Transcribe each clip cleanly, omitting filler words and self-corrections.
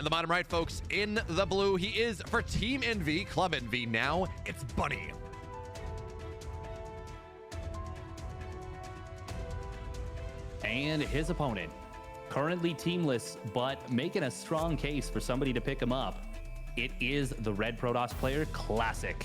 In the bottom right, folks, in the blue, he is for Team NV, Club NV now, it's Bunny. And his opponent, currently teamless, but making a strong case for somebody to pick him up. It is the Red Protoss player, Classic.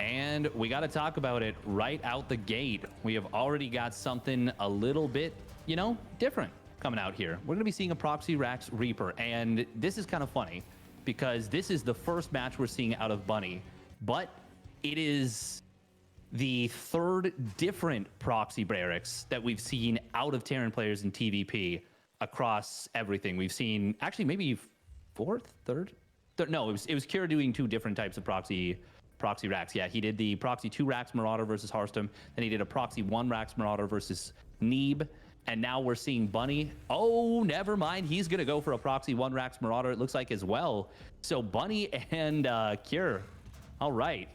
And we got to talk about it right out the gate. We have already got something a little bit, you know, different coming out here. We're going to be seeing a Proxy Rax Reaper, and this is kind of funny because this is the first match we're seeing out of Bunny, but it is the third different proxy barracks that we've seen out of Terran players in TVP across everything. We've seen actually maybe third? No, it was Kira doing two different types of proxy racks. Yeah, he did the proxy 2 racks Marauder versus Hearthstone, then he did a proxy 1 racks Marauder versus Neeb, and now we're seeing Bunny. Oh, never mind. He's going to go for a proxy 1 racks Marauder, it looks like, as well. So Bunny and Cure. All right.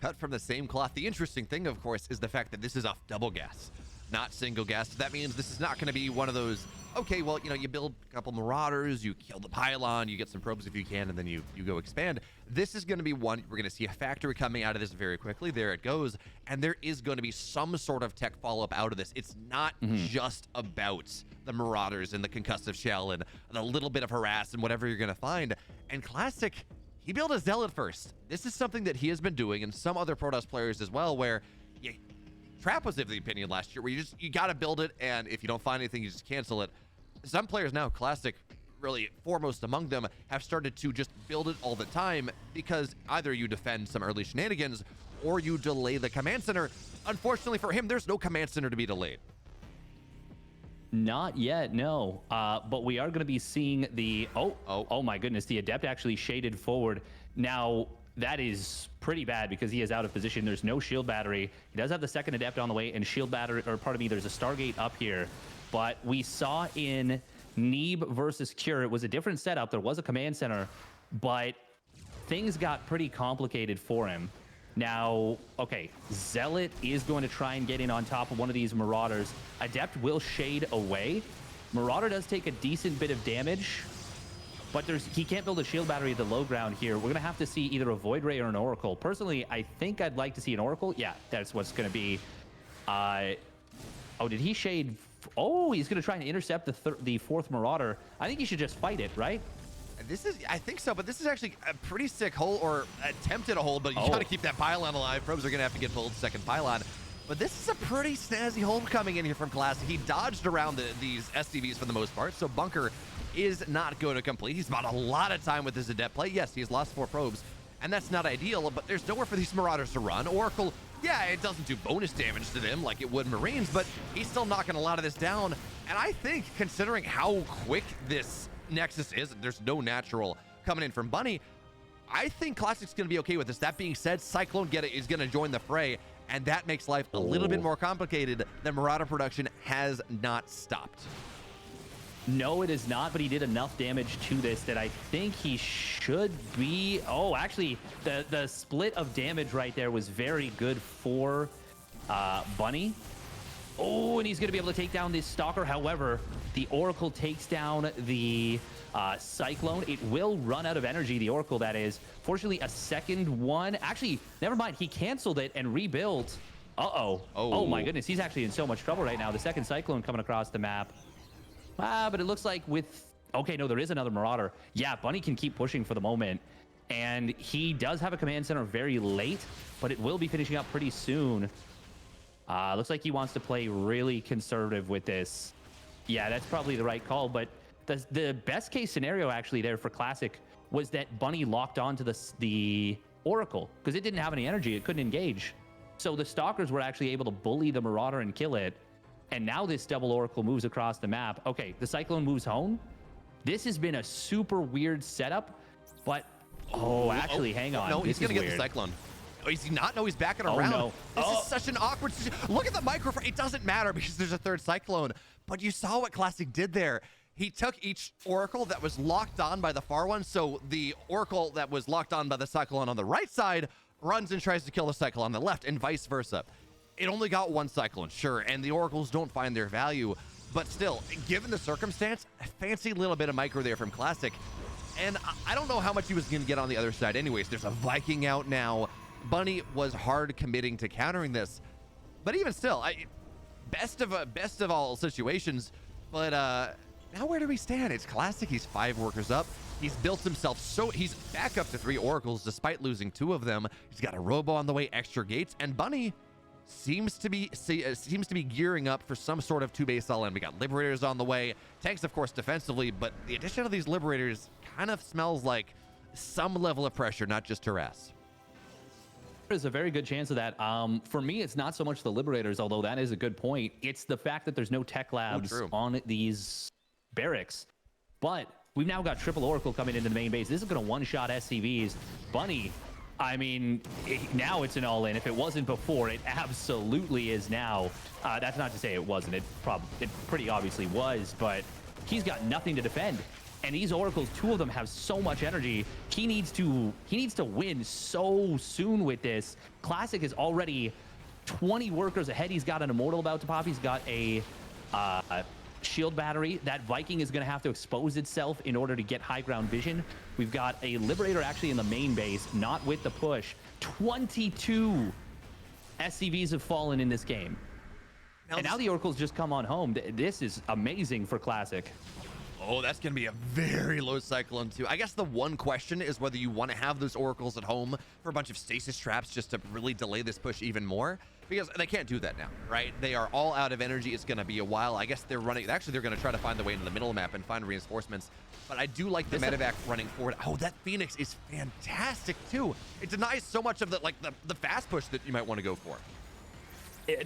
Cut from the same cloth. The interesting thing, of course, is the fact that this is off double gas, not single gas. That means this is not going to be one of those, okay, well, you know, you build a couple Marauders, you kill the pylon, you get some probes if you can, and then you go expand. This is going to be one, we're going to see a factory coming out of this very quickly. There it goes. And there is going to be some sort of tech follow-up out of this. It's not just about the Marauders and the concussive shell and the little bit of harass and whatever you're going to find. And Classic, he built a Zealot first. This is something that he has been doing, and some other Protoss players as well, where Trap was of the opinion last year, where you got to build it, and if you don't find anything, you just cancel it. Some players now, Classic, really foremost among them, have started to just build it all the time because either you defend some early shenanigans or you delay the command center. Unfortunately for him, there's no command center to be delayed. Not yet, no. But we are going to be seeing the... Oh my goodness. The Adept actually shaded forward. Now, that is pretty bad because he is out of position. There's no shield battery. He does have the second Adept on the way, and shield battery, or pardon me, there's a Stargate up here. But we saw in Neeb versus Cure, it was a different setup. There was a command center, but things got pretty complicated for him. Now, okay, Zealot is going to try and get in on top of one of these Marauders. Adept will shade away. Marauder does take a decent bit of damage, but he can't build a shield battery at the low ground here. We're going to have to see either a Void Ray or an Oracle. Personally, I think I'd like to see an Oracle. Yeah, that's what's going to be. Oh, did he shade? Oh, he's going to try and intercept the fourth Marauder. I think he should just fight it, right? I think so, but this is actually a pretty sick hole, or attempted a hole, but you got to keep that pylon alive. Probes are going to have to get pulled second pylon. But this is a pretty snazzy hold coming in here from Classic. He dodged around these SCVs for the most part, so Bunker is not going to complete. He's bought a lot of time with his Adept play. Yes, he's lost 4 probes, and that's not ideal, but there's nowhere for these Marauders to run. Oracle, yeah, it doesn't do bonus damage to them like it would Marines, but he's still knocking a lot of this down. And I think, considering how quick this Nexus is, there's no natural coming in from Bunny, I think Classic's going to be okay with this. That being said, Cyclone is going to join the fray, and that makes life a little bit more complicated. The Marauder production has not stopped. No, it is not, but he did enough damage to this that I think he should be... Oh, actually, the split of damage right there was very good for Bunny. Oh, and he's going to be able to take down this Stalker. However, the Oracle takes down the Cyclone. It will run out of energy, the Oracle, that is. Fortunately, a second one. Actually, never mind. He canceled it and rebuilt. Oh, my goodness. He's actually in so much trouble right now. The second Cyclone coming across the map. But it looks like with... Okay, no, there is another Marauder. Yeah, Bunny can keep pushing for the moment. And he does have a command center very late, but it will be finishing up pretty soon. Looks like he wants to play really conservative with this. Yeah, that's probably the right call, but the best case scenario actually there for Classic was that Bunny locked onto the Oracle because it didn't have any energy. It couldn't engage. So the Stalkers were actually able to bully the Marauder and kill it. And now this double Oracle moves across the map. Okay, the Cyclone moves home. This has been a super weird setup, but... actually, hang on. No, he's going to get the Cyclone. Oh, is he not? No, he's backing around. No. This is such an awkward situation. Look at the microphone. It doesn't matter because there's a third Cyclone. But you saw what Classic did there. He took each Oracle that was locked on by the far one. So the Oracle that was locked on by the Cyclone on the right side runs and tries to kill the Cyclone on the left, and vice versa. It only got one Cyclone, sure, and the Oracles don't find their value, but still, given the circumstance, a fancy little bit of micro there from Classic. And I don't know how much he was going to get on the other side anyways. There's a Viking out now. Bunny was hard committing to countering this, but even still, best of all situations. But now where do we stand? It's Classic. He's 5 workers up. He's built himself he's back up to 3 Oracles despite losing 2 of them. He's got a Robo on the way, extra gates, and Bunny seems to be gearing up for some sort of 2-base all-in. We got Liberators on the way, tanks of course defensively, but the addition of these Liberators kind of smells like some level of pressure, not just harass. There's a very good chance of that. For me, it's not so much the Liberators, although that is a good point. It's the fact that there's no tech labs on these barracks. But we've now got triple Oracle coming into the main base. This is going to one-shot SCVs. Bunny, I mean, now it's an all-in. If it wasn't before, it absolutely is now. That's not to say it wasn't. It pretty obviously was, but he's got nothing to defend. And these Oracles, 2 of them have so much energy. He needs to win so soon with this. Classic is already 20 workers ahead. He's got an Immortal about to pop. He's got a shield battery. That Viking is going to have to expose itself in order to get high ground vision. We've got a Liberator actually in the main base, not with the push. 22 SCVs have fallen in this game. And now the Oracles just come on home. This is amazing for Classic. Oh, that's going to be a very low Cyclone too. I guess the one question is whether you want to have those Oracles at home for a bunch of stasis traps just to really delay this push even more, because they can't do that now, right? They are all out of energy. It's going to be a while. I guess they're running. Actually, they're going to try to find the way into the middle map and find reinforcements. But I do like the medevac running forward. Oh, that Phoenix is fantastic too. It denies so much of the fast push that you might want to go for.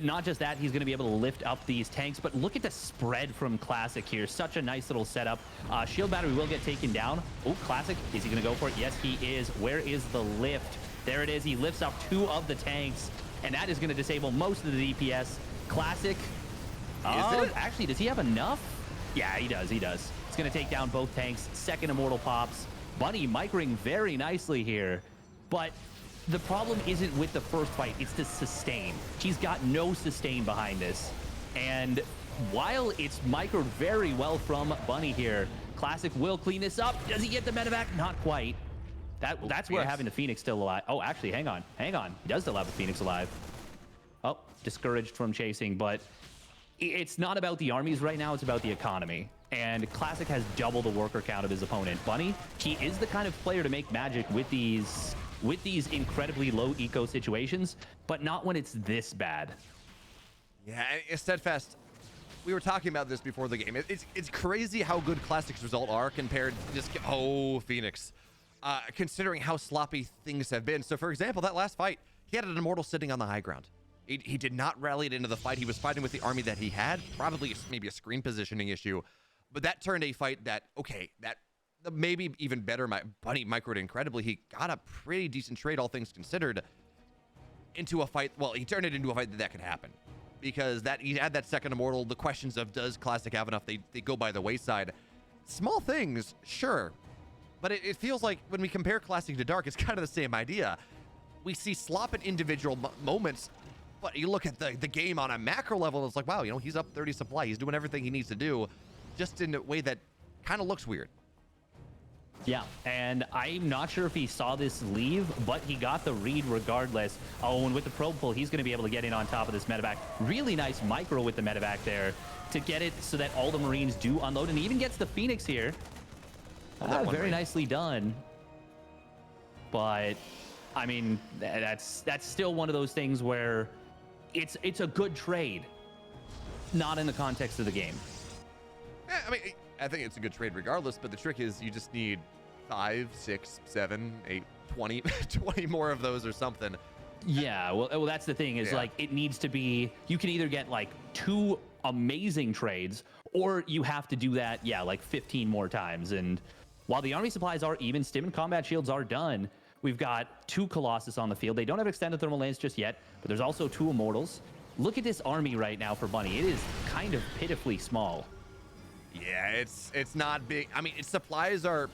Not just that, he's going to be able to lift up these tanks, but look at the spread from Classic here. Such a nice little setup. Shield battery will get taken down. Oh, Classic, is he going to go for it? Yes, he is. Where is the lift? There it is. He lifts up 2 of the tanks, and that is going to disable most of the DPS. Classic. Actually, does he have enough? Yeah, he does. He does. It's going to take down both tanks. Second Immortal pops. Bunny microing very nicely here, but the problem isn't with the first fight, it's the sustain. He's got no sustain behind this. And while it's microed very well from Bunny here, Classic will clean this up. Does he get the medevac? Not quite. That's where having the Phoenix still alive. Oh, actually, hang on. He does still have the Phoenix alive. Oh, discouraged from chasing, but it's not about the armies right now, it's about the economy. And Classic has double the worker count of his opponent. Bunny, he is the kind of player to make magic with these incredibly low eco situations, but not when it's this bad. Yeah, Steadfast, we were talking about this before the game. It's crazy how good Classic's results are compared to just, Phoenix, considering how sloppy things have been. So for example, that last fight, he had an Immortal sitting on the high ground. He did not rally it into the fight. He was fighting with the army that he had, probably maybe a screen positioning issue, but that turned a fight that maybe even better. Bunny microed incredibly. He got a pretty decent trade, all things considered, into a fight. Well, he turned it into a fight that could happen, because he had that second Immortal. The questions of does Classic have enough, they go by the wayside. Small things, sure, but it feels like when we compare Classic to Dark, it's kind of the same idea. We see slop at individual moments, but you look at the game on a macro level, and it's like, wow, he's up 30 supply. He's doing everything he needs to do, just in a way that kind of looks weird. Yeah, and I'm not sure if he saw this leave, but he got the read regardless. Oh, and with the probe pull, he's going to be able to get in on top of this medevac. Really nice micro with the medevac there to get it so that all the Marines do unload, and he even gets the Phoenix here. Very nicely done. But, I mean, that's still one of those things where it's a good trade, not in the context of the game. Yeah, I mean, I think it's a good trade regardless, but the trick is you just need 5, 6, 7, 8, 20, 20 more of those or something. Yeah, well that's the thing is like it needs to be, you can either get like 2 amazing trades or you have to do that, like 15 more times. And while the army supplies are even, stim and combat shields are done. We've got 2 Colossus on the field. They don't have extended thermal lance just yet, but there's also 2 Immortals. Look at this army right now for Bunny. It is kind of pitifully small. Yeah, it's not big. I mean, its supplies are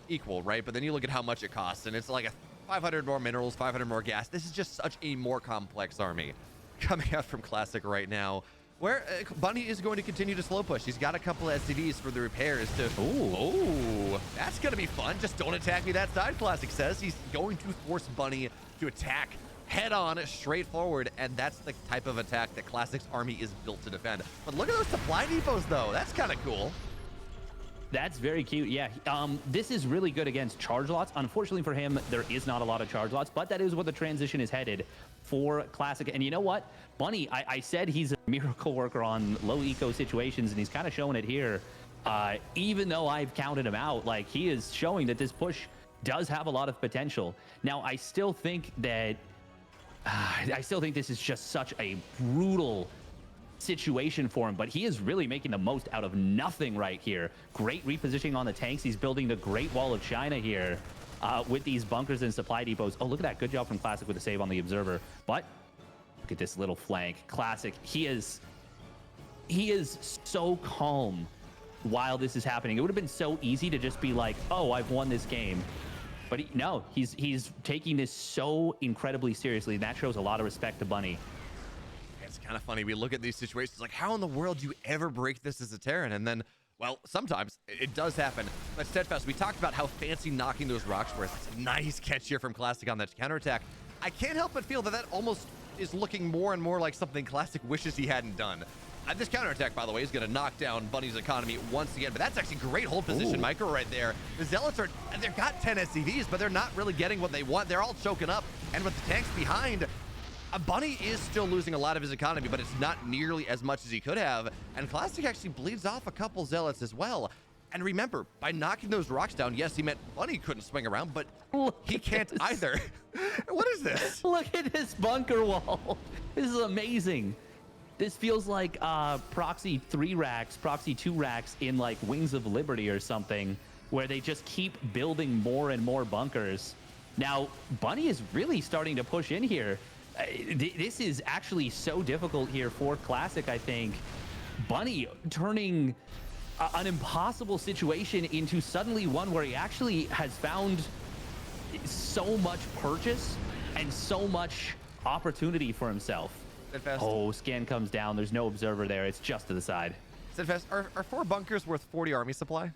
equal, right? But then you look at how much it costs, and it's like 500 more minerals, 500 more gas. This is just such a more complex army. coming out from Classic right now, where Bunny is going to continue to slow push. He's got a couple SCVs for the repairs to... Oh, that's going to be fun. Just don't attack me that side, Classic says. He's going to force Bunny to attack head on, straight forward, and that's the type of attack that Classic's army is built to defend. But look at those supply depots, though. That's kind of cool. That's very cute. Yeah, this is really good against charge lots. Unfortunately for him, there is not a lot of charge lots, but that is what the transition is headed for Classic. And you know what? Bunny, I said he's a miracle worker on low eco situations, and he's kind of showing it here. Even though I've counted him out, like, he is showing that this push does have a lot of potential. Now, I still think that this is just such a brutal situation for him, but he is really making the most out of nothing right here. Great repositioning on the tanks. He's building the Great Wall of China here with these bunkers and supply depots. Oh, look at that. Good job from Classic with the save on the Observer. But look at this little flank. Classic, he is so calm while this is happening. It would have been so easy to just be like, oh, I've won this game. But no, he's taking this so incredibly seriously, and that shows a lot of respect to Bunny. It's kind of funny. We look at these situations like, how in the world do you ever break this as a Terran? And then, well, sometimes it does happen. But Steadfast, we talked about how fancy knocking those rocks were. It's a nice catch here from Classic on that counterattack. I can't help but feel that that almost is looking more and more like something Classic wishes he hadn't done. This counterattack, by the way, is going to knock down Bunny's economy once again. But that's actually great hold position, Micro, right there. The Zealots they've got 10 SCVs, but they're not really getting what they want. They're all choking up. And with the tanks behind, Bunny is still losing a lot of his economy, but it's not nearly as much as he could have. And Classic actually bleeds off a couple Zealots as well. And remember, by knocking those rocks down, yes, he meant Bunny couldn't swing around, but he can't either. What is this? Look at this bunker wall. This is amazing. This feels like proxy 3 racks, proxy 2 racks in like Wings of Liberty or something, where they just keep building more and more bunkers. Now, Bunny is really starting to push in here. This is actually so difficult here for Classic, I think. Bunny turning an impossible situation into suddenly one where he actually has found so much purchase and so much opportunity for himself. Steadfast. Oh, scan comes down. There's no Observer there. It's just to the side. Steadfast, are 4 bunkers worth 40 army supply?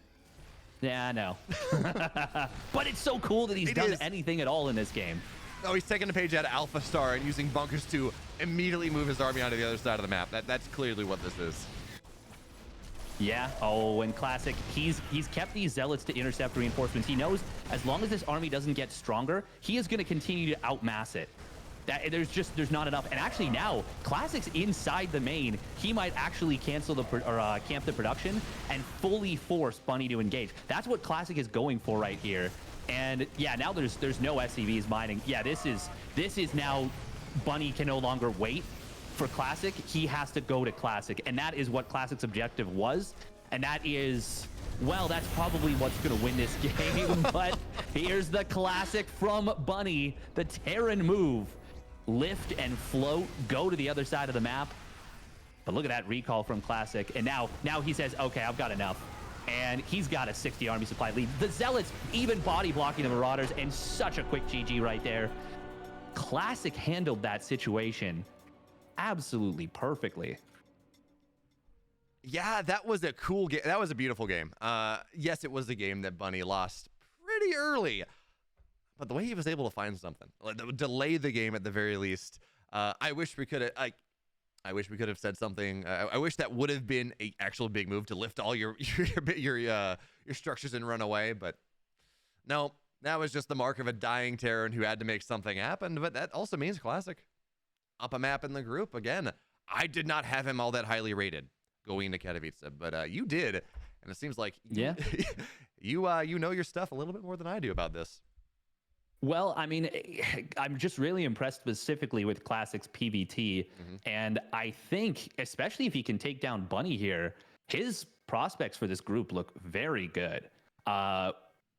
Yeah, no. But it's so cool that he's done anything at all in this game. Oh, he's taking a page out of Alpha Star and using bunkers to immediately move his army onto the other side of the map. That's clearly what this is. Yeah. Oh, and Classic, he's kept these Zealots to intercept reinforcements. He knows as long as this army doesn't get stronger, he is going to continue to outmass it. There's not enough. And actually now, Classic's inside the main. He might actually cancel camp the production and fully force Bunny to engage. That's what Classic is going for right here. And yeah, now there's no SCVs mining. Yeah, this is now Bunny can no longer wait for Classic. He has to go to Classic, and that is what Classic's objective was. And that is, well, that's probably what's going to win this game. But here's the Classic from Bunny, the Terran move. Lift and float, go to the other side of the map. But look at that recall from Classic. And now he says, okay, I've got enough. And he's got a 60 army supply lead. The Zealots even body blocking the Marauders, and such a quick GG right there. Classic handled that situation absolutely perfectly. Yeah, that was a cool game. That was a beautiful game. Yes, it was a game that Bunny lost pretty early. But the way he was able to find something, like, delay the game at the very least. I wish we could have, I wish we could have said something. I wish that would have been a actual big move to lift all your structures and run away. But no, that was just the mark of a dying Terran who had to make something happen. But that also means Classic up a map in the group again. I did not have him all that highly rated going to Katowice, but you did, and it seems like you know your stuff a little bit more than I do about this. Well, I mean, I'm just really impressed specifically with Classic's PVT. And I think, especially if he can take down Bunny here, his prospects for this group look very good.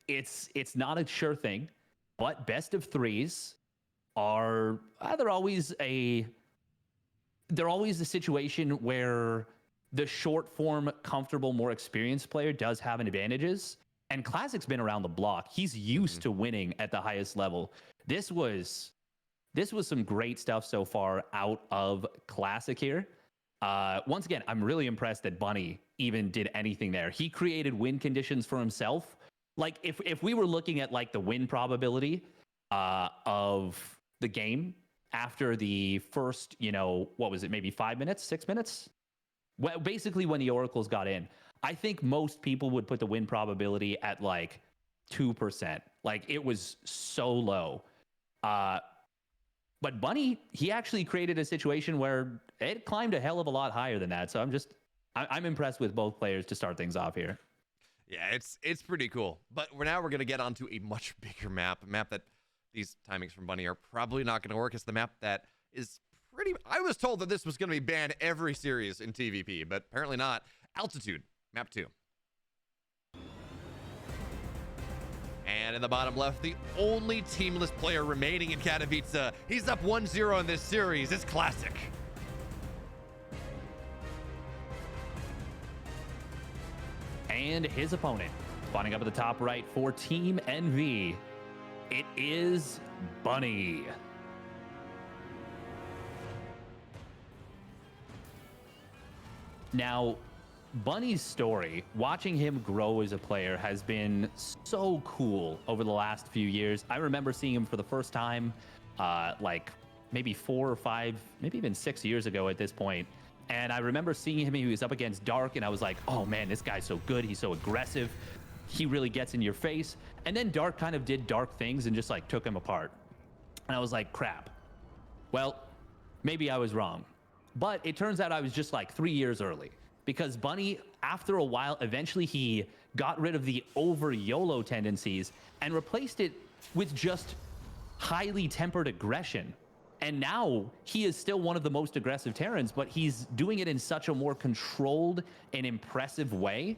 It's not a sure thing, but best of threes are they're always a situation where the short form, comfortable, more experienced player does have an advantages. And Classic's been around the block. He's used to winning at the highest level. This was this was some great stuff so far out of Classic here. Once again, I'm really impressed that Bunny even did anything there. He created win conditions for himself. Like if we were looking at like the win probability of the game after the first, what was it, maybe 5 minutes, 6 minutes? Well, basically when the Oracles got in, I think most people would put the win probability at like 2%. Like it was so low. But Bunny, he actually created a situation where it climbed a hell of a lot higher than that. So I'm impressed with both players to start things off here. Yeah, it's pretty cool. But now we're going to get onto a much bigger map, a map that these timings from Bunny are probably not going to work. It's the map that is pretty... I was told that this was going to be banned every series in TVP, but apparently not. Altitude, map 2. And in the bottom left, the only teamless player remaining in Katowice. He's up 1-0 in this series. It's Classic. And his opponent, spawning up at the top right for Team NV, it is Bunny. Now, Bunny's story, watching him grow as a player, has been so cool over the last few years. I remember seeing him for the first time, like maybe 4 or 5, maybe even 6 years ago at this point. And I remember seeing him, he was up against Dark, and I was like, oh man, this guy's so good. He's so aggressive. He really gets in your face. And then Dark kind of did Dark things and just like took him apart. And I was like, crap. Well, maybe I was wrong. But it turns out I was just like 3 years early. Because Bunny, after a while, eventually he got rid of the over YOLO tendencies and replaced it with just highly tempered aggression. And now he is still one of the most aggressive Terrans, but he's doing it in such a more controlled and impressive way.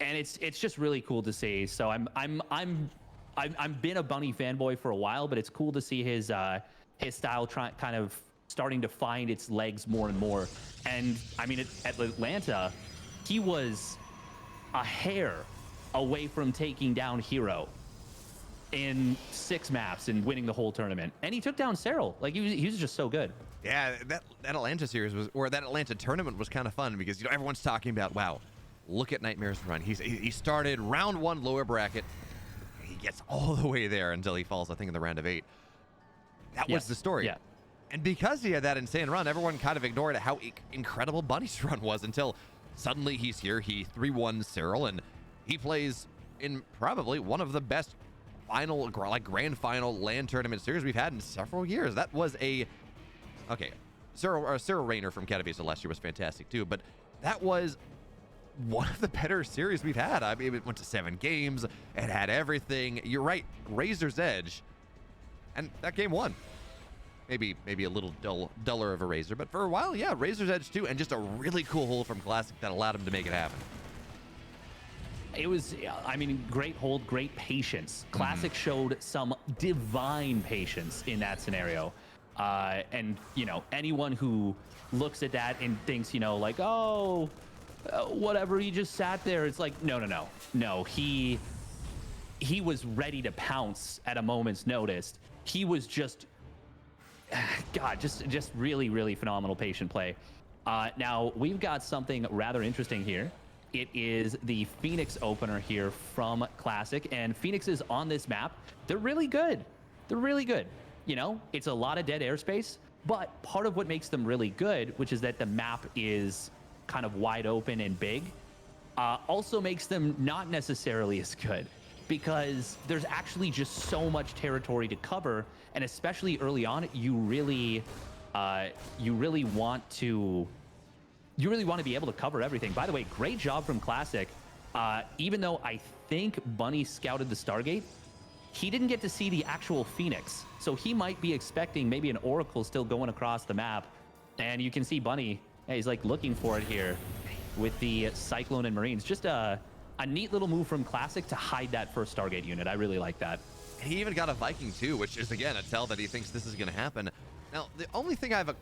And it's just really cool to see. So I've been a Bunny fanboy for a while, but it's cool to see his style kind of starting to find its legs more and more. And I mean, at Atlanta, he was a hair away from taking down Hero in 6 maps and winning the whole tournament. And he took down Cyril. Like he was just so good. Yeah, that Atlanta series was, or that Atlanta tournament was kind of fun because everyone's talking about, wow, look at Nightmare's run. He started round 1 lower bracket. He gets all the way there until he falls, I think, in the round of 8. That was the story. Yeah. And because he had that insane run, everyone kind of ignored how incredible Bunny's run was until suddenly he's here. He 3-1 Cyril, and he plays in probably one of the best grand final LAN tournament series we've had in several years. That was Cyril Rayner from Katowice last year was fantastic too, but that was one of the better series we've had. I mean, it went to 7 games. It had everything. You're right, Razor's Edge, and that game won. Maybe a little duller of a Razor, but for a while, yeah, Razor's Edge too, and just a really cool hold from Classic that allowed him to make it happen. It was, I mean, great hold, great patience. Classic showed some divine patience in that scenario. And, anyone who looks at that and thinks, like, oh, whatever, he just sat there. It's like, no. He was ready to pounce at a moment's notice. He was just... God, just really, really phenomenal patient play. Now, we've got something rather interesting here. It is the Phoenix opener here from Classic, and Phoenixes on this map, they're really good. They're really good. It's a lot of dead airspace, but part of what makes them really good, which is that the map is kind of wide open and big, also makes them not necessarily as good, because there's actually just so much territory to cover, and especially early on, you really want to be able to cover everything. By the way, great job from Classic. Even though I think Bunny scouted the Stargate, he didn't get to see the actual Phoenix, so he might be expecting maybe an Oracle still going across the map, and you can see Bunny, he's like looking for it here with the Cyclone and Marines. Just a neat little move from Classic to hide that first Stargate unit. I really like that. He even got a Viking too, which is, again, a tell that he thinks this is going to happen. Now, the only thing I have a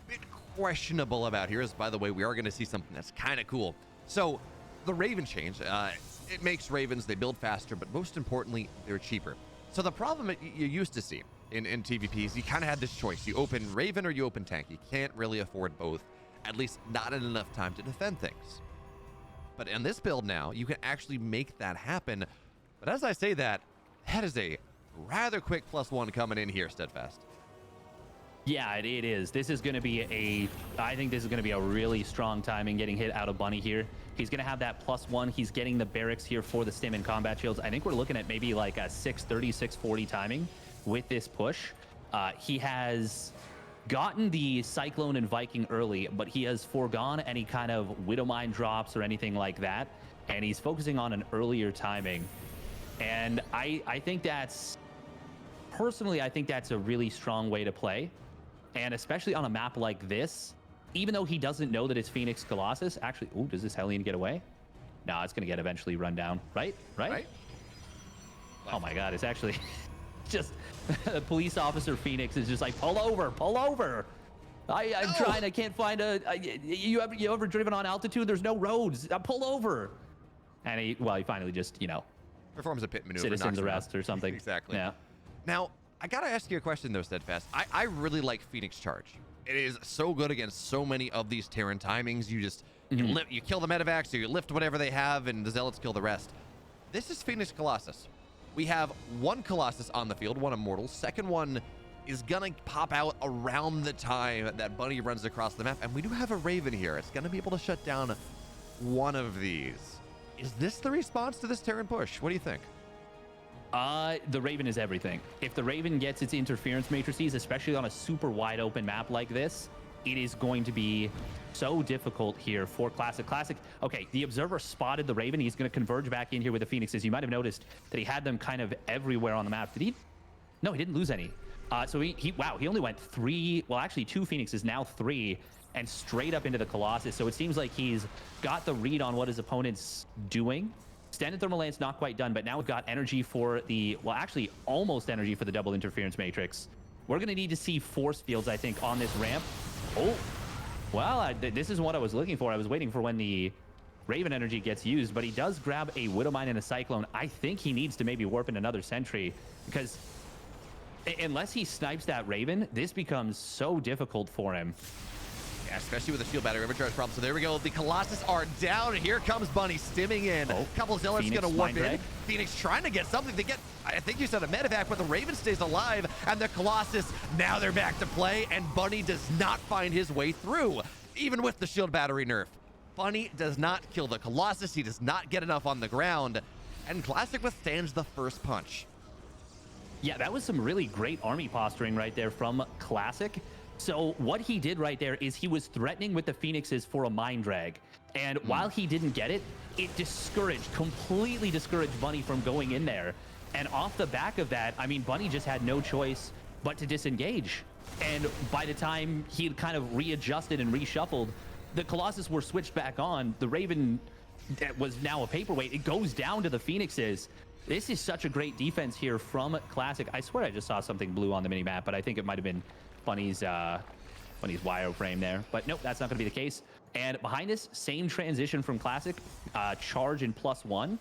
bit questionable about here is, by the way, we are going to see something that's kind of cool. So the Raven change, it makes Ravens, they build faster, but most importantly, they're cheaper. So the problem that you used to see in TVPs, you kind of had this choice. You open Raven or you open tank. You can't really afford both, at least not in enough time to defend things. But in this build now, you can actually make that happen. But as I say that, that is a rather quick +1 coming in here, Steadfast. Yeah, it is. This is going to be I think this is going to be a really strong timing getting hit out of Bunny here. He's going to have that +1. He's getting the barracks here for the stim and combat shields. I think we're looking at maybe like a 630, 640 timing with this push. He has gotten the Cyclone and Viking early, but he has foregone any kind of Widowmine drops or anything like that. And he's focusing on an earlier timing. And I think that's, personally, I think that's a really strong way to play. And especially on a map like this, even though he doesn't know that it's Phoenix Colossus, actually, ooh, does this Hellion get away? No, it's going to get eventually run down, right? Oh my God, it's actually just a police officer Phoenix is just like, pull over, pull over. I'm trying, I can't find you ever driven on altitude? There's no roads, pull over. And he finally just, Performs a pit maneuver. Citizen's arrest or something. Exactly. Yeah. Now, I gotta ask you a question though, Steadfast. I really like Phoenix Charge. It is so good against so many of these Terran timings. You just you kill the medevacs, or you lift whatever they have, and the Zealots kill the rest. This is Phoenix Colossus. We have one Colossus on the field, one Immortal. Second one is gonna pop out around the time that Bunny runs across the map, and we do have a Raven here. It's gonna be able to shut down one of these. Is this the response to this Terran push? What do you think? The Raven is everything. If the Raven gets its interference matrices, especially on a super wide open map like this, it is going to be so difficult here for Classic. Okay, the Observer spotted the Raven. He's going to converge back in here with the Phoenixes. You might have noticed that he had them kind of everywhere on the map. Did he? No, he didn't lose any. So he only went 3, well, actually 2 Phoenixes, now 3, and straight up into the Colossus. So it seems like he's got the read on what his opponent's doing. Standard Thermal Lance not quite done, but now we've got energy for the, well, actually almost energy for the double interference matrix. We're going to need to see force fields, I think, on this ramp. Oh, well, this is what I was looking for. I was waiting for when the Raven energy gets used, but he does grab a Widowmine and a Cyclone. I think he needs to maybe warp in another sentry, because unless he snipes that Raven, this becomes so difficult for him. Yeah, especially with the shield battery overcharge problem. So there we go. The Colossus are down, and here comes Bunny stimming in. A couple of Zealots going to warp in. Phoenix trying to get something. They get, I think you said a medevac, but the Raven stays alive, and the Colossus, now they're back to play, and Bunny does not find his way through, even with the shield battery nerf. Bunny does not kill the Colossus. He does not get enough on the ground, and Classic withstands the first punch. Yeah, that was some really great army posturing right there from Classic. So what he did right there is he was threatening with the Phoenixes for a mine drag. And while he didn't get it, it completely discouraged Bunny from going in there. And off the back of that, I mean, Bunny just had no choice but to disengage. And by the time he kind of readjusted and reshuffled, the Colossus were switched back on. The Raven was now a paperweight. It goes down to the Phoenixes. This is such a great defense here from Classic. I swear I just saw something blue on the minimap, but I think it might have been Bunny's wireframe there. But nope, that's not going to be the case. And behind us, same transition from Classic, charge in +1.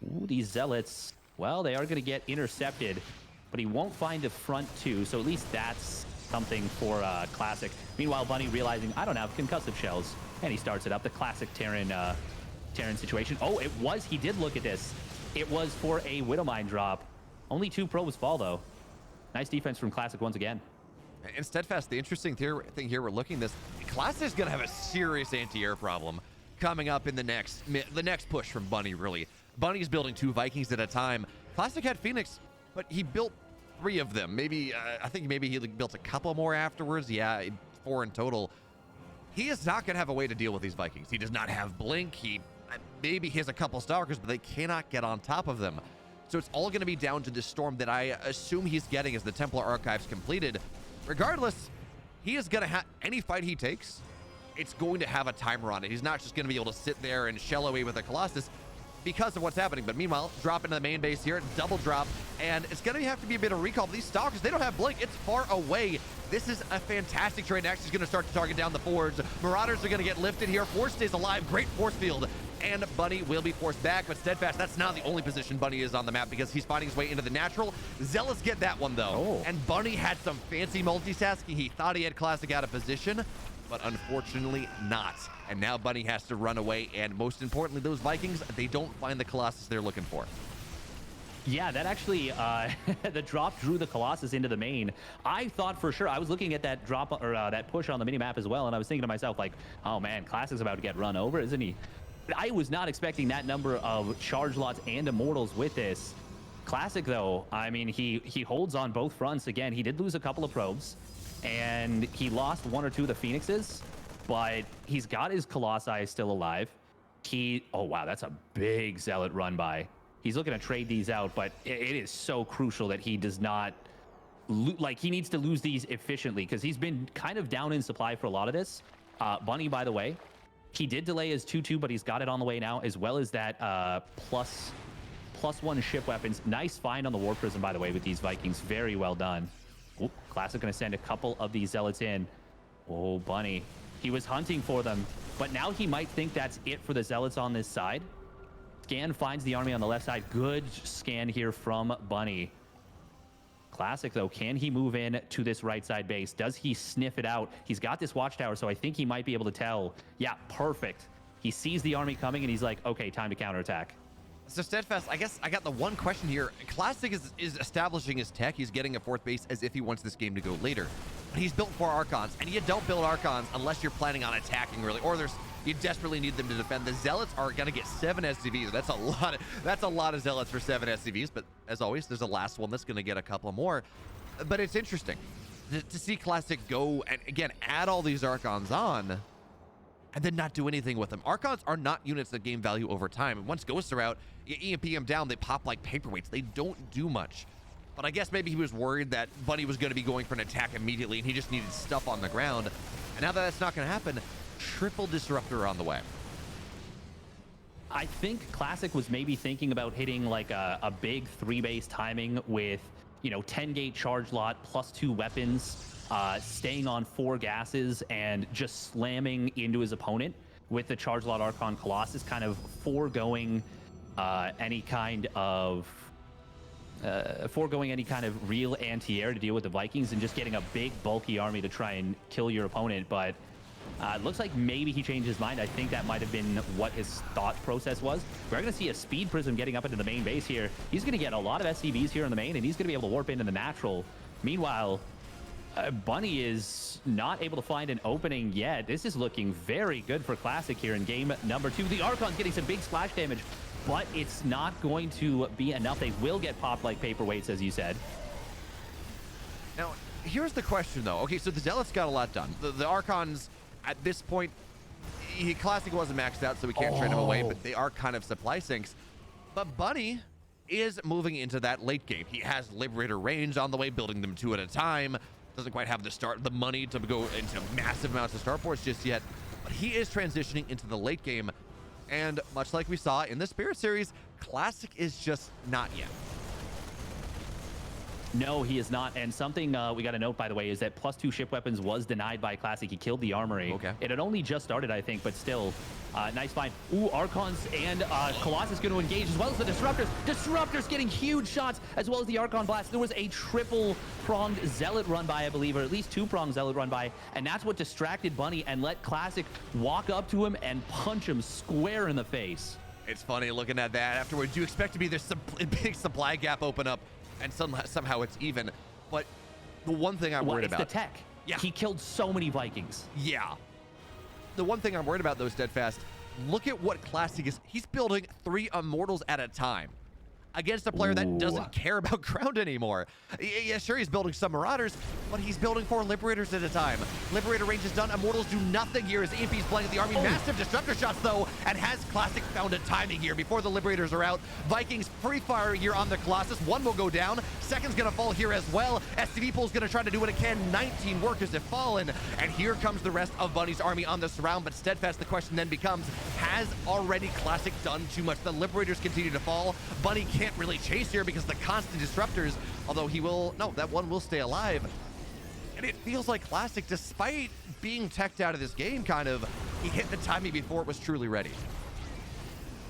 Ooh, these Zealots, well, they are going to get intercepted, but he won't find the front 2, so at least that's something for Classic. Meanwhile, Bunny realizing, I don't have concussive shells, and he starts it up. The classic Terran situation. Oh, he did look at this. It was for a Widowmine drop. Only 2 probes fall, though. Nice defense from Classic once again. And Steadfast, the interesting thing here, we're looking at this, Classic is going to have a serious anti-air problem coming up in the next push from Bunny, really. Bunny's building 2 Vikings at a time. Classic had Phoenix, but he built 3 of them. Maybe, I think maybe he built a couple more afterwards. Yeah, 4 in total. He is not going to have a way to deal with these Vikings. He does not have Blink. Maybe he has a couple Stalkers, but they cannot get on top of them. So it's all going to be down to this Storm that I assume he's getting as the Templar Archive's completed. Regardless, he is going to have any fight he takes, it's going to have a timer on it. He's not just going to be able to sit there and shell away with a Colossus. because of what's happening. But meanwhile, drop into the main base here, double drop, and it's going to have to be a bit of recall. But these Stalkers, they don't have Blink. It's far away. This is a fantastic trade. Next is going to start to target down the Forge. Marauders are going to get lifted here. Force stays alive. Great force field. And Bunny will be forced back, but Steadfast, that's not the only position Bunny is on the map because he's finding his way into the natural. Zealots get that one, though. Oh. And Bunny had some fancy multitasking. He thought he had Classic out of position, but unfortunately not. And now Bunny has to run away, and most importantly, those Vikings, they don't find the Colossus they're looking for. Yeah, that actually, the drop drew the Colossus into the main. I thought for sure, I was looking at that drop, or that push on the minimap as well, and I was thinking to myself, like, oh man, Classic's about to get run over, isn't he? I was not expecting that number of charge lots and immortals with this. Classic, though, I mean, he holds on both fronts. Again, he did lose a couple of probes, and he lost one or two of the Phoenixes, but he's got his Colossi still alive. Oh wow, that's a big Zealot run by. He's looking to trade these out, but it is so crucial that he does not, he needs to lose these efficiently because he's been kind of down in supply for a lot of this. Bunny, by the way, he did delay his 2-2, but he's got it on the way now, as well as that plus one ship weapons. Nice find on the War Prism, by the way, with these Vikings. Very well done. Oop, Classic going to send a couple of these Zealots in. Oh, Bunny. He was hunting for them, but now he might think that's it for the Zealots on this side. Scan finds the army on the left side. Good scan here from Bunny. Classic, though, can he move in to this right side base? Does he sniff it out? He's got this watchtower, so I think he might be able to tell. Yeah, perfect. He sees the army coming, and he's like, okay, time to counterattack. So Steadfast, I guess I got the one question here. Classic is establishing his tech. He's getting a fourth base as if he wants this game to go later. But he's built 4 Archons, and you don't build Archons unless you're planning on attacking, really, or you desperately need them to defend. The Zealots are going to get 7 SCVs. That's a lot of Zealots for 7 SCVs, but as always, there's a last one that's going to get a couple more. But it's interesting to see Classic go and, again, add all these Archons on and then not do anything with them. Archons are not units that gain value over time. And once Ghosts are out, you EMP them down, they pop like paperweights. They don't do much. But I guess maybe he was worried that Bunny was going to be going for an attack immediately, and he just needed stuff on the ground. And now that that's not going to happen, triple Disruptor on the way. I think Classic was maybe thinking about hitting like a big 3-base timing with, 10-gate charge lot plus 2 weapons, staying on 4 gases and just slamming into his opponent with the charge lot Archon Colossus, kind of foregoing any kind of real anti-air to deal with the Vikings and just getting a big bulky army to try and kill your opponent. But it looks like maybe he changed his mind. I think that might have been what his thought process was. We're going to see a Speed Prism getting up into the main base here. He's going to get a lot of SCVs here in the main, and he's going to be able to warp into the natural. Meanwhile, Bunny is not able to find an opening yet. This is looking very good for Classic here in game number 2. The Archon's getting some big splash damage, but it's not going to be enough. They will get popped like paperweights, as you said. Now, here's the question, though. Okay, so the Zealots got a lot done. The Archons, at this point, Classic wasn't maxed out, so we can't trade him away, but they are kind of supply sinks. But Bunny is moving into that late game. He has Liberator range on the way, building them 2 at a time. Doesn't quite have the money to go into massive amounts of starports just yet, but he is transitioning into the late game. And much like we saw in the Spirit series, Classic is just not yet. No, he is not. And something we got to note, by the way, is that +2 ship weapons was denied by Classic. He killed the armory. Okay. It had only just started, I think, but still, nice find. Ooh, Archons and Colossus going to engage, as well as the Disruptors. Disruptors getting huge shots, as well as the Archon Blast. There was a triple-pronged Zealot run by, I believe, or at least 2-pronged Zealot run by, and that's what distracted Bunny and let Classic walk up to him and punch him square in the face. It's funny looking at that afterwards. You expect to be this big supply gap open up, and somehow it's even. But the one thing I'm worried about... It's the tech. Yeah. He killed so many Vikings. Yeah. The one thing I'm worried about, though, Steadfast, look at what Classic is. He's building 3 Immortals at a time. against a player that Ooh. doesn't care about ground anymore. Yeah, sure, he's building some Marauders, but he's building 4 Liberators at a time. Liberator range is done. Immortals do nothing here as EMP's playing the army. Massive Disruptor shots, though, and has Classic found a timing here before the Liberators are out. Vikings free fire here on the Colossus. One will go down. Second's going to fall here as well. SCV Pool's going to try to do what it can. 19 workers have fallen, and here comes the rest of Bunny's army on the surround, but Steadfast, the question then becomes, has already Classic done too much? The Liberators continue to fall. Bunny can't really chase here because the constant disruptors, although he will, no, that one will stay alive. And it feels like Classic, despite being teched out of this game, kind of, he hit the timing before it was truly ready.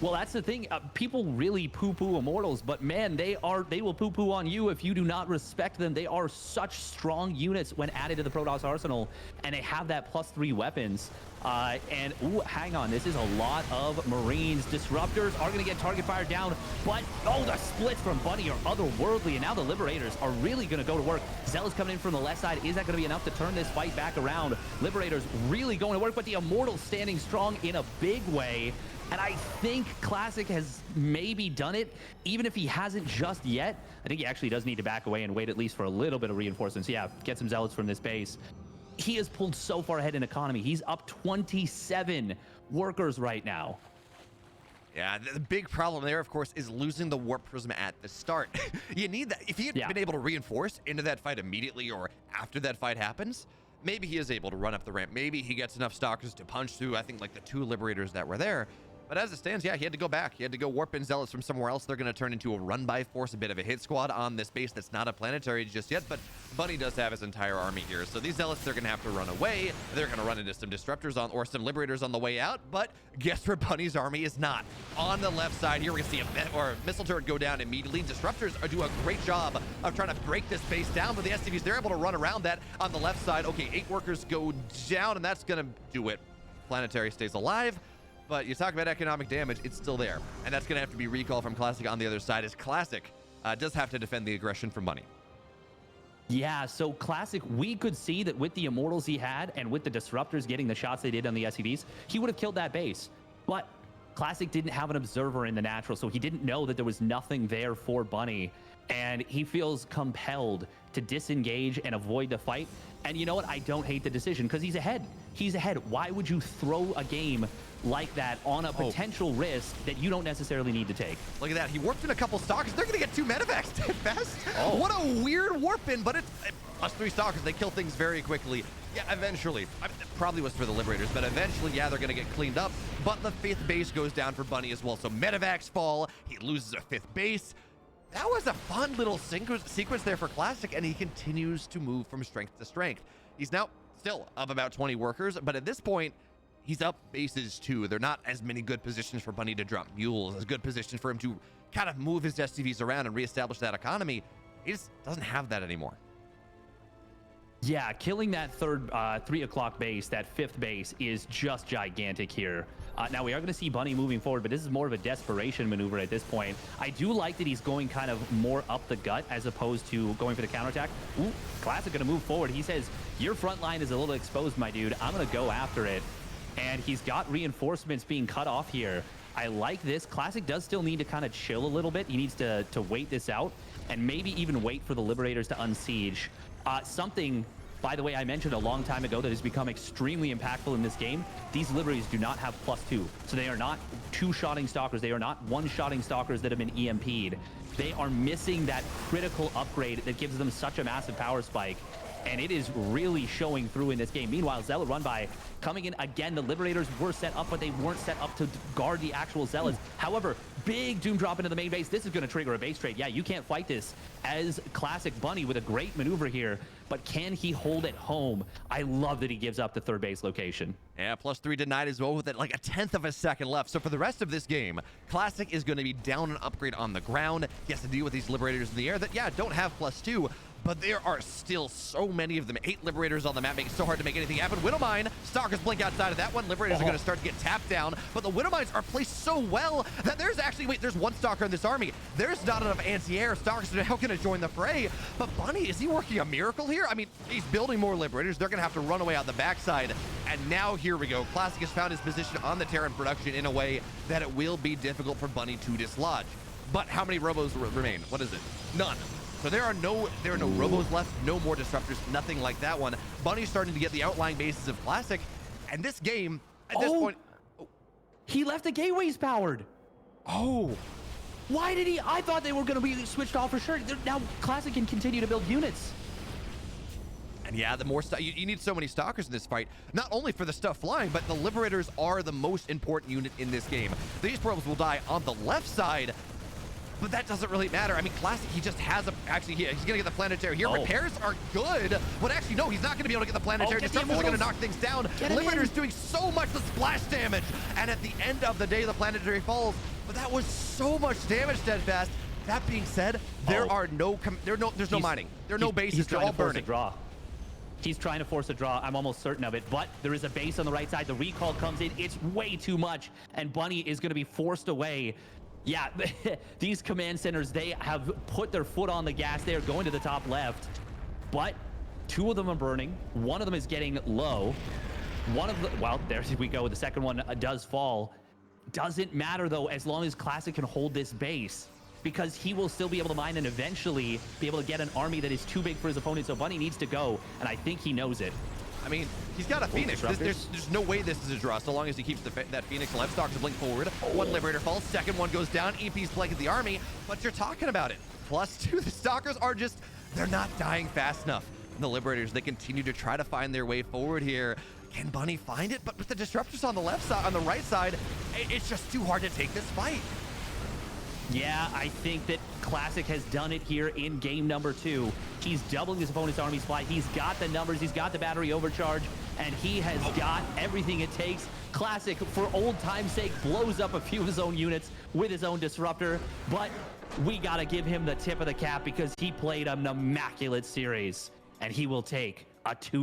Well, that's the thing. People really poo-poo Immortals, but man, they will poo-poo on you if you do not respect them. They are such strong units when added to the Protoss arsenal, and they have that +3 weapons. And ooh, hang on, this is a lot of Marines. Disruptors are gonna get target fire down, but oh, the splits from Bunny are otherworldly, and now the Liberators are really gonna go to work. Zealot's coming in from the left side. Is that gonna be enough to turn this fight back around? Liberators really going to work, but the Immortals standing strong in a big way. And I think Classic has maybe done it, even if he hasn't just yet. I think he actually does need to back away and wait at least for a little bit of reinforcements. Yeah, get some Zealots from this base. He has pulled so far ahead in economy. He's up 27 workers right now. Yeah, the big problem there, of course, is losing the Warp Prism at the start. You need that. If he had been able to reinforce into that fight immediately or after that fight happens, maybe he is able to run up the ramp. Maybe he gets enough Stalkers to punch through, I think, like the 2 Liberators that were there. But as it stands, yeah, he had to go back. He had to go warp in Zealots from somewhere else. They're going to turn into a run-by force, a bit of a hit squad on this base that's not a planetary just yet. But Bunny does have his entire army here. So these Zealots, they're going to have to run away. They're going to run into some Disruptors on, or some Liberators on the way out. But guess where Bunny's army is not? On the left side here, we're going to see a missile turret go down immediately. Disruptors are doing a great job of trying to break this base down. But the SCVs, they're able to run around that on the left side. Okay, 8 workers go down, and that's going to do it. Planetary stays alive. But you talk about economic damage, it's still there. And that's going to have to be recall from Classic on the other side, as Classic does have to defend the aggression from Bunny. Yeah, so Classic, we could see that with the Immortals he had and with the Disruptors getting the shots they did on the SCVs, he would have killed that base. But Classic didn't have an observer in the natural, so he didn't know that there was nothing there for Bunny. And he feels compelled to disengage and avoid the fight. And you know what? I don't hate the decision because he's ahead. He's ahead. Why would you throw a game like that on a potential risk that you don't necessarily need to take? Look at that. He warped in a couple Stalkers. They're going to get 2 medevacs at best. Oh. What a weird warp in, but it's +3 Stalkers. They kill things very quickly. Yeah, eventually. I mean, it probably was for the Liberators, but eventually, yeah, they're going to get cleaned up. But the 5th base goes down for Bunny as well. So medevacs fall. He loses a 5th base. That was a fun little sequence there for Classic, and he continues to move from strength to strength. He's now still of about 20 workers, but at this point, he's up bases too. They're not as many good positions for Bunny to drop mules, as good positions for him to kind of move his SCVs around and reestablish that economy. He just doesn't have that anymore. Yeah, killing that third 3 o'clock base, that 5th base, is just gigantic here. Now, we are going to see Bunny moving forward, but this is more of a desperation maneuver at this point. I do like that he's going kind of more up the gut as opposed to going for the counterattack. Ooh, Classic going to move forward. He says, your front line is a little exposed, my dude. I'm going to go after it. And he's got reinforcements being cut off here. I like this. Classic does still need to kind of chill a little bit. He needs to wait this out and maybe even wait for the Liberators to unsiege. Something, by the way, I mentioned a long time ago that has become extremely impactful in this game. These Liberators do not have +2. So they are not 2-shotting Stalkers. They are not 1-shotting Stalkers that have been EMP'd. They are missing that critical upgrade that gives them such a massive power spike. And it is really showing through in this game. Meanwhile, Zealot run by coming in again. The Liberators were set up, but they weren't set up to guard the actual Zealots. However, big Doom drop into the main base. This is going to trigger a base trade. Yeah, you can't fight this as Classic Bunny with a great maneuver here, but can he hold it home? I love that he gives up the 3rd base location. Yeah, +3 denied as well with it, like a 1/10 of a second left. So for the rest of this game, Classic is going to be down an upgrade on the ground. He has to deal with these Liberators in the air that, yeah, don't have +2. But there are still so many of them. 8 Liberators on the map, making it so hard to make anything happen. Widowmine, Stalkers blink outside of that one. Liberators are going to start to get tapped down. But the Widowmines are placed so well that there's actually, wait, there's 1 Stalker in this army. There's not enough anti-air. Stalkers are now going to join the fray. But Bunny, is he working a miracle here? I mean, he's building more Liberators. They're going to have to run away out the backside. And now here we go. Classic has found his position on the Terran production in a way that it will be difficult for Bunny to dislodge. But how many robos remain? What is it? None. So there are no robos left, no more disruptors, nothing like that one. Bunny's starting to get the outlying bases of Classic, and this game at this point. He left the gateways powered. Oh. Why did he? I thought they were going to be switched off for sure. Now Classic can continue to build units. And yeah, the more stuff you need so many stalkers in this fight, not only for the stuff flying, but the liberators are the most important unit in this game. These probes will die on the left side, but that doesn't really matter. I mean, Classic, he just has a, actually, he's gonna get the planetary here. Repairs are good, but actually, no, he's not gonna be able to get the planetary. Disruptors are gonna knock things down. Liberator's doing so much the splash damage, and at the end of the day, the planetary falls, but that was so much damage, Steadfast. That being said, there's no mining. There are no bases, they're all burning. He's trying to force a draw. I'm almost certain of it, but there is a base on the right side. The recall comes in. It's way too much, and Bunny is going to be forced away. Yeah, these command centers, they have put their foot on the gas. They are going to the top left, but two of them are burning. One of them is getting low. One of the, well, there we go. The second one does fall. Doesn't matter, though, as long as Classic can hold this base, because he will still be able to mine and eventually be able to get an army that is too big for his opponent. So Bunny needs to go, and I think he knows it. I mean, he's got a Phoenix. There's no way this is a draw so long as he keeps that Phoenix alive. Stock to blink forward. One Liberator falls. Second one goes down. EP's blanket the army, but you're talking about it. +2, the Stalkers are just, they're not dying fast enough. The Liberators, they continue to try to find their way forward here. Can Bunny find it? But with the Disruptors on the left side, on the right side, it's just too hard to take this fight. Yeah, I think that Classic has done it here in game number 2. He's doubling his opponent's army supply. He's got the numbers, he's got the battery overcharge, and he has got everything it takes. Classic, for old time's sake, blows up a few of his own units with his own disruptor, but we gotta give him the tip of the cap because he played an immaculate series, and he will take a 2-0